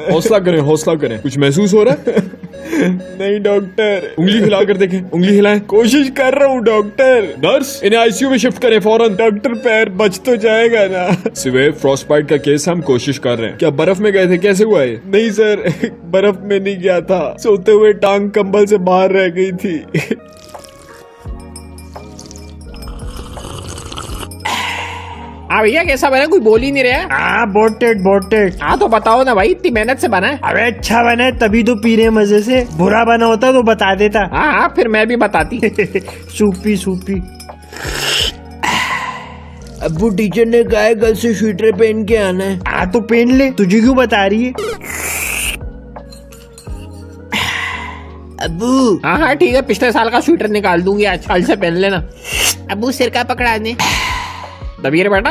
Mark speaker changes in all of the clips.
Speaker 1: हौसला करें, कुछ महसूस हो रहा है?
Speaker 2: नहीं डॉक्टर।
Speaker 1: उंगली हिलाकर देखें, उंगली हिलाएं।
Speaker 2: कोशिश कर रहा हूँ डॉक्टर।
Speaker 1: नर्स, इन्हें आईसीयू में शिफ्ट करें फौरन।
Speaker 2: डॉक्टर पैर बच तो जाएगा ना?
Speaker 1: सिवे, फ्रॉस्टबाइट का केस हम कोशिश कर रहे हैं। क्या बर्फ में गए थे, कैसे हुआ ये?
Speaker 2: नहीं सर, बर्फ में नहीं गया था, सोते हुए टांग कंबल से बाहर रह गई थी।
Speaker 3: हाँ भैया कैसा बना, कोई बोल ही नहीं रहा।
Speaker 2: हाँ बोटेड।
Speaker 3: हाँ तो बताओ ना भाई, इतनी मेहनत से बना है।
Speaker 2: अबे अच्छा बना है तभी तो पी रहे मजे से, बुरा बना होता तो बता देता।
Speaker 3: हाँ फिर मैं भी बताती।
Speaker 2: सूपी।
Speaker 4: अब्बू टीचर ने कहा है कल से स्वेटर पहन के आना है।
Speaker 2: हाँ तो पहन ले, तुझे क्यों बता रही है?
Speaker 4: अब्बू
Speaker 3: हाँ ठीक है, पिछले साल का स्वेटर निकाल दूंगी आज, कल से पहन लेना। अबू सिर का पकड़ा दे। दबी रे बेटा।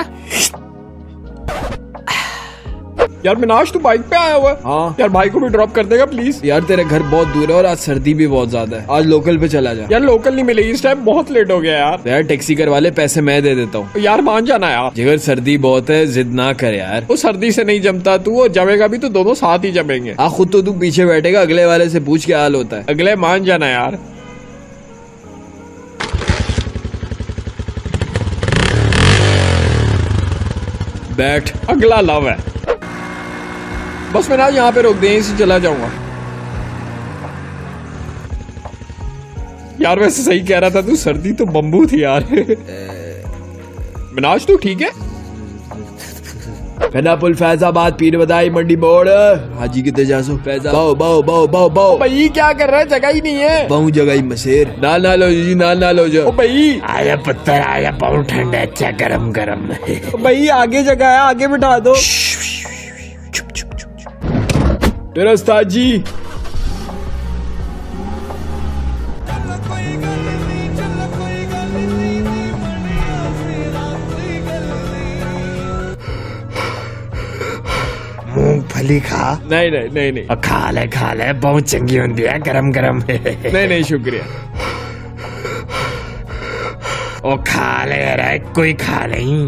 Speaker 1: यार मिनाज, तू बाइक पे आया हुआ है?
Speaker 4: हाँ
Speaker 1: यार भाई को भी ड्रॉप कर देगा प्लीज?
Speaker 4: यार तेरा घर बहुत दूर है और आज सर्दी भी बहुत ज्यादा है, आज लोकल पे चला जा।
Speaker 1: यार लोकल नहीं मिलेगी इस टाइम, बहुत लेट हो गया यार।
Speaker 4: यार टैक्सी करवा ले, पैसे मैं दे देता हूँ।
Speaker 1: यार मान जाना यार।
Speaker 4: जिगर सर्दी बहुत है, जिद ना कर यार।
Speaker 1: वो सर्दी से नहीं जमता तू, वो जमेगा भी तो दोनों साथ ही जमेंगे।
Speaker 4: हाँ खुद तो तू पीछे बैठेगा, अगले वाले से पूछ क्या हाल होता है।
Speaker 1: अगले मान जाना यार।
Speaker 4: बैठ।
Speaker 1: अगला लव है। बस मैं ना यहाँ पे रोक दे, यहीं से चला जाऊंगा। यार वैसे सही कह रहा था तू, सर्दी तो बम्बू थी यार। मिनाज तू ठीक है?
Speaker 4: फैनापुल फैजाबाद पीर बदाई मंडी बोर्ड हाजी कितने जासो फैजा बाओ
Speaker 1: भाई क्या कर रहा है, जगह ही नहीं है।
Speaker 4: बहु जगह मसेर ना लो जी, ना लो जो।
Speaker 1: ओ भाई
Speaker 2: आया पत्थर आया, बहुत ठंडा, अच्छा गरम।
Speaker 1: भाई आगे जगह है, आगे बिठा दो।
Speaker 4: तेरा उस्ताद जी।
Speaker 2: मूंगफली खा।
Speaker 1: नहीं
Speaker 2: खा ले, बहुत चंगी होती है, गरम।
Speaker 1: नहीं शुक्रिया।
Speaker 2: ओ खा ले रे, कोई खा नहीं।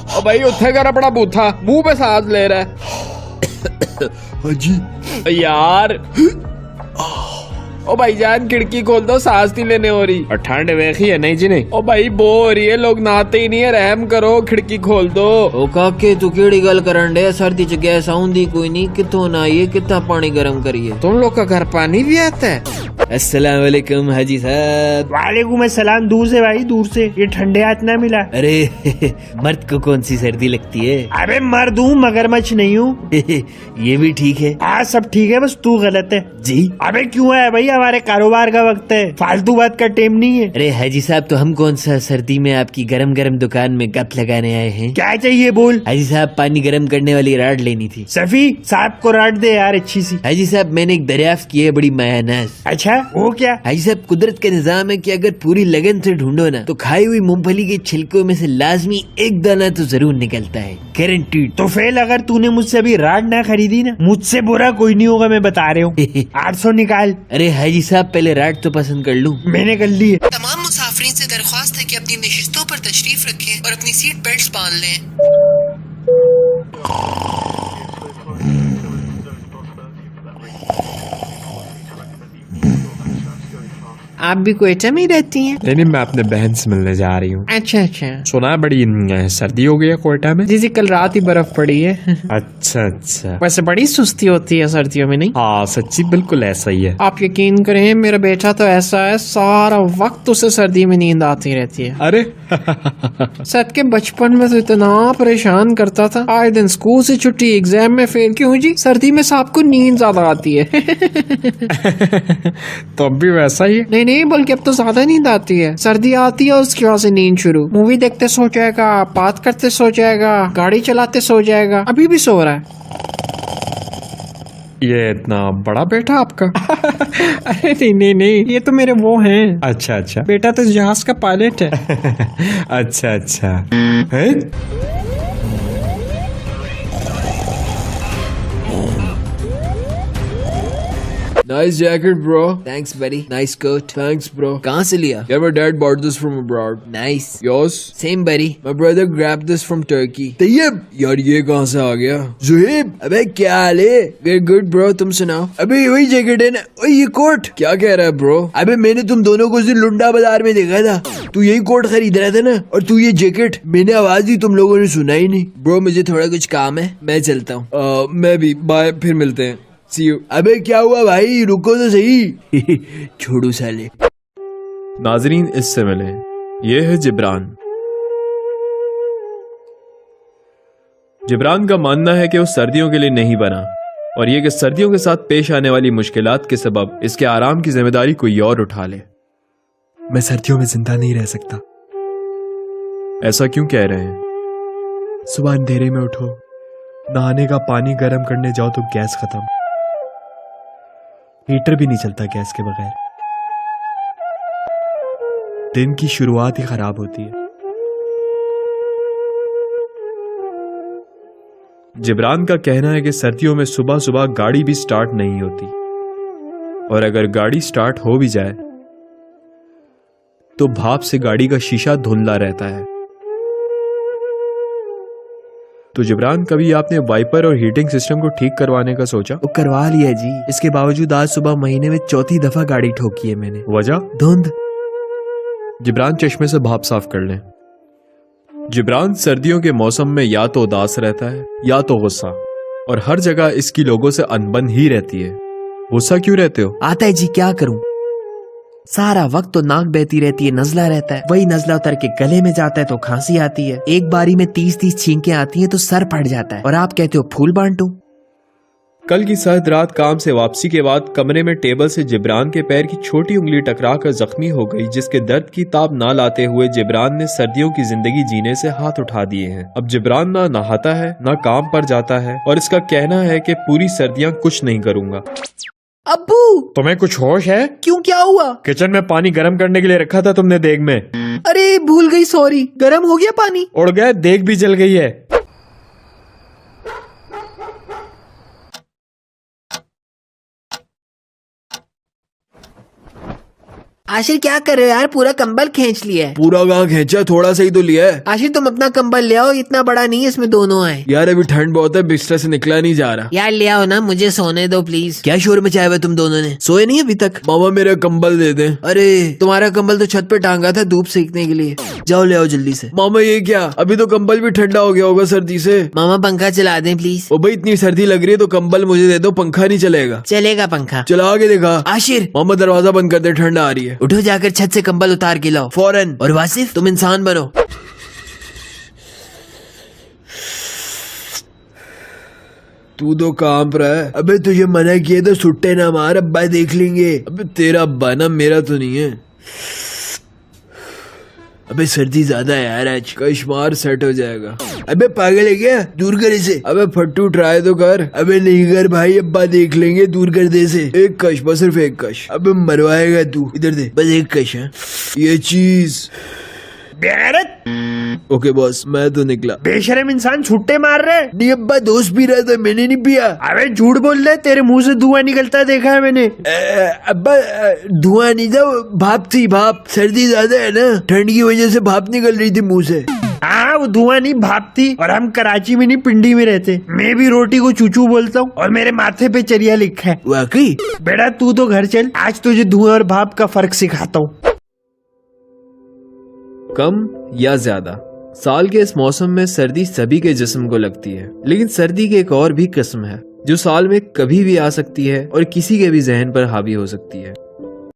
Speaker 1: ओ भाई उत्थे कर अपना बूथा, मुंह पे सांस ले रहा है।
Speaker 4: हाजी
Speaker 1: यार ओ भाईजान खिड़की खोल दो, सांस नहीं लेने हो रही।
Speaker 2: और ठंड वेखी है नहीं जी नहीं।
Speaker 1: ओ भाई बो हो रही है, लोग नहाते ही नहीं है, रहम करो, खिड़की खोल दो।
Speaker 4: ओ काके तू केड़ी गल करन डे, सर्दी च गैस आउंदी कोई नहीं, किथों ना आइए, कितना पानी गर्म करिए।
Speaker 1: तुम लोग का घर पानी भी आता है?
Speaker 4: अस्सलाम वालेकुम हाजी साहब।
Speaker 2: वालेकुम अस्सलाम। दूर से भाई, दूर से, ये ठंडे हाथ ना मिला।
Speaker 4: अरे मर्द को कौन सी सर्दी लगती है?
Speaker 2: अबे मर्द हूँ, मगरमच्छ नहीं हूँ।
Speaker 4: ये भी ठीक है।
Speaker 2: हाँ सब ठीक है, बस तू गलत है
Speaker 4: जी।
Speaker 2: अबे क्यों है भाई, हमारे कारोबार का वक्त है, फालतू बात का टाइम नहीं है।
Speaker 4: अरे हाजी साहब, तो हम कौन सा सर्दी में आपकी गरम गरम दुकान में गप लगाने आए हैं?
Speaker 2: क्या चाहिए बोल।
Speaker 4: हाजी साहब पानी गरम करने वाली राड लेनी थी।
Speaker 2: सफी साहब को राट दे यार अच्छी सी।
Speaker 4: हाजी साहब मैंने एक दरियाफ्त की है, बड़ी मायानाज।
Speaker 2: अच्छा वो क्या?
Speaker 4: हाजी साहब कुदरत का निजाम है कि अगर पूरी लगन से ढूंढो ना तो खाई हुई मूंगफली के छिलकों में से लाजमी एक दाना तो जरूर निकलता है, गारंटीड।
Speaker 2: तो फेल, अगर तूने मुझसे अभी राड ना खरीदी ना, मुझसे बुरा कोई नहीं होगा, मैं बता रहा हूँ। 800 निकाल।
Speaker 4: अरे हाजी साहब पहले राड तो पसंद कर लूं।
Speaker 2: मैंने कर ली है।
Speaker 5: तमाम मुसाफिरीन से दरख्वास्त है कि अपनी नशिस्तों पर तशरीफ रखें और अपनी सीट बेल्ट्स बांध लें।
Speaker 3: आप भी क्वेटा में ही रहती हैं?
Speaker 1: नहीं मैं अपने बहन से मिलने जा रही हूँ।
Speaker 3: अच्छा
Speaker 1: सुना है बड़ी सर्दी हो गई है कोयटा में।
Speaker 3: जी कल रात ही बर्फ पड़ी है।
Speaker 1: अच्छा
Speaker 3: वैसे बड़ी सुस्ती होती है सर्दियों में, नहीं?
Speaker 1: हाँ सच्ची बिल्कुल ऐसा ही है।
Speaker 3: आप यकीन करें, मेरा बेटा तो ऐसा है, सारा वक्त उसे सर्दी में नींद आती रहती है।
Speaker 1: अरे
Speaker 3: सच के बचपन में तो इतना परेशान करता था, आए दिन स्कूल से छुट्टी, एग्जाम में फेल। क्यों जी? सर्दी में साहब को नींद ज्यादा आती है।
Speaker 1: तो अब भी वैसा ही है?
Speaker 3: नहीं बल्कि अब तो ज्यादा नींद आती है। सर्दी आती है उसकी वजह से नींद शुरू। मूवी देखते सो जाएगा, बात करते सो जाएगा, गाड़ी चलाते सो जाएगा। अभी भी सो रहा है।
Speaker 1: ये इतना बड़ा बेटा आपका?
Speaker 3: अरे नहीं, ये तो मेरे वो हैं।
Speaker 1: अच्छा
Speaker 3: बेटा तो जहाज का पायलट है।
Speaker 1: अच्छा है? Nice jacket bro.
Speaker 4: थैंक्स बड़ी, नाइस कोट।
Speaker 1: Thanks bro.
Speaker 4: कहाँ से लिया?
Speaker 1: Yeah, my dad bought this from abroad.
Speaker 4: Nice.
Speaker 1: Yours?
Speaker 4: Same बड़ी।
Speaker 1: My brother grabbed this from Turkey.
Speaker 4: Tayyab,
Speaker 1: यार ये कहाँ से आ गया?
Speaker 4: जुहेब, अबे क्या हाल है?
Speaker 1: We're good bro, तुम सुनाओ।
Speaker 4: अबे वही जैकेट है ना? ओए ये कोट।
Speaker 1: क्या कह रहा है ब्रो?
Speaker 4: अबे मैंने तुम दोनों को उस दिन लुंडा बाजार में देखा था। तू यही कोट खरीद रहा था ना, और तू ये जैकेट। मैंने आवाज दी, तुम लोगों ने सुना ही नहीं।
Speaker 1: ब्रो मुझे थोड़ा कुछ काम है, मैं चलता हूँ। मैं भी, बाय, फिर मिलते हैं। See you.
Speaker 4: अबे क्या हुआ भाई, रुको तो सही। छोड़ो साले।
Speaker 6: नाजरीन इससे मिले, ये है जिब्रान। जिब्रान का मानना है कि वो सर्दियों के लिए नहीं बना, और ये कि सर्दियों के साथ पेश आने वाली मुश्किलात के सबब इसके आराम की जिम्मेदारी कोई और उठा ले।
Speaker 7: मैं सर्दियों में जिंदा नहीं रह सकता।
Speaker 6: ऐसा क्यों कह रहे हैं?
Speaker 7: सुबह अंधेरे में उठो, नहाने का पानी गर्म करने जाओ तो गैस खत्म, हीटर भी नहीं चलता गैस के बगैर। दिन की शुरुआत ही खराब होती है।
Speaker 6: जिब्रान का कहना है कि सर्दियों में सुबह सुबह गाड़ी भी स्टार्ट नहीं होती, और अगर गाड़ी स्टार्ट हो भी जाए तो भाप से गाड़ी का शीशा धुंधला रहता है। तो जिब्रान, कभी आपने वाइपर और हीटिंग सिस्टम को ठीक करवाने का सोचा?
Speaker 7: वो करवा लिया जी, इसके बावजूद आज सुबह महीने में चौथी दफा गाड़ी ठोकी है मैंने।
Speaker 6: वजह?
Speaker 7: धुंध।
Speaker 6: जिब्रान चश्मे से भाप साफ कर लें। जिब्रान सर्दियों के मौसम में या तो उदास रहता है या तो गुस्सा, और हर जगह इसकी लोगों से अनबन ही रहती है। गुस्सा क्यों रहते हो?
Speaker 7: आता है जी, क्या करूं, सारा वक्त तो नाक बहती रहती है, नजला रहता है, वही नजला उतर के गले में जाता है तो खांसी आती है, एक बारी में 30-30 छींकें आती हैं तो सर फट जाता है, और आप कहते हो फूल बांटूं।
Speaker 6: कल की सर्द रात काम से वापसी के बाद कमरे में टेबल से जिब्रान के पैर की छोटी उंगली टकरा कर जख्मी हो गई, जिसके दर्द की ताब ना लाते हुए जिब्रान ने सर्दियों की जिंदगी जीने से हाथ उठा दिए हैं। अब जिब्रान ना नहाता है, ना काम पर जाता है, और इसका कहना है कि पूरी सर्दियां कुछ नहीं करूंगा।
Speaker 7: अब्बू,
Speaker 6: तुम्हें कुछ होश है?
Speaker 7: क्यों, क्या हुआ?
Speaker 6: किचन में पानी गर्म करने के लिए रखा था तुमने देग में।
Speaker 7: अरे भूल गई, सॉरी। गर्म हो गया पानी?
Speaker 6: उड़ गया, देग भी जल गई है।
Speaker 7: आशिर क्या कर रहे हो यार, पूरा कंबल खींच लिया है।
Speaker 1: पूरा कहाँ खींचा, थोड़ा सा ही तो लिया है।
Speaker 7: आशिर तुम अपना कंबल ले आओ, इतना बड़ा नहीं है, इसमें दोनों है।
Speaker 1: यार अभी ठंड बहुत है, बिस्तर से निकला नहीं जा रहा।
Speaker 7: यार ले आओ ना, मुझे सोने दो प्लीज।
Speaker 4: क्या शोर मचाया हुआ तुम दोनों ने? सोए नहीं अभी तक?
Speaker 1: मामा मेरा कंबल दे दे।
Speaker 4: अरे तुम्हारा कंबल तो छत पे टांगा था धूप सेकने के लिए, जाओ ले आओ जल्दी से।
Speaker 1: मामा ये क्या, अभी तो कंबल भी ठंडा हो गया होगा सर्दी से।
Speaker 7: मामा पंखा चला दें प्लीज।
Speaker 1: ओ भाई इतनी सर्दी लग रही है तो कंबल मुझे दे दो, पंखा नहीं चलेगा।
Speaker 7: चलेगा पंखा।
Speaker 1: चला आगे देखा।
Speaker 4: आशिर
Speaker 1: मामा दरवाजा बंद कर दे, ठंड आ रही है।
Speaker 4: उठो, जाकर छत से कंबल उतार के लाओ फौरन। और वासिफ तुम इंसान बनो।
Speaker 1: तू तो कांप रहा है।
Speaker 4: अबे तुझे मना किया तो सुट्टे ना मार, अब्बा देख लेंगे।
Speaker 1: अबे तेरा अब्बा ना, मेरा तो नहीं है।
Speaker 4: अबे सर्दी ज्यादा है यार आज।
Speaker 1: कश्मार सेट हो जाएगा।
Speaker 4: अबे पागल है क्या, दूर कर इसे।
Speaker 1: अबे फट्टू ट्राई तो कर।
Speaker 4: अबे नहीं कर भाई, अब्बा देख लेंगे, दूर कर दे इसे।
Speaker 1: एक कश, बस सिर्फ एक कश।
Speaker 4: अबे मरवाएगा तू, इधर दे, बस एक कश है।
Speaker 1: ये चीज। ओके बॉस, मैं तो निकला।
Speaker 2: बेशरम इंसान, छुट्टे मार रहे।
Speaker 4: नहीं अब्बा, दोस्त पी रहा था, मैंने नहीं पिया।
Speaker 2: अबे झूठ बोल रहे, तेरे मुंह से धुआं निकलता देखा है मैंने।
Speaker 4: अब्बा धुआं नहीं था, भाप थी, भाप। सर्दी ज्यादा है ना, ठंड की वजह से भाप निकल रही थी मुंह से।
Speaker 2: हाँ वो धुआं नहीं, भाप थी। और हम कराची में नहीं, पिंडी में रहते। मैं भी रोटी को चूचू बोलता हूँ, और मेरे माथे पे चरिया लिखा है।
Speaker 4: वाकई?
Speaker 2: बेटा तू तो घर चल, आज तुझे धुआं और भाप का फर्क सिखाता हूँ।
Speaker 6: कम या ज्यादा, साल के इस मौसम में सर्दी सभी के जिस्म को लगती है, लेकिन सर्दी की एक और भी किस्म है जो साल में कभी भी आ सकती है और किसी के भी जहन पर हावी हो सकती है।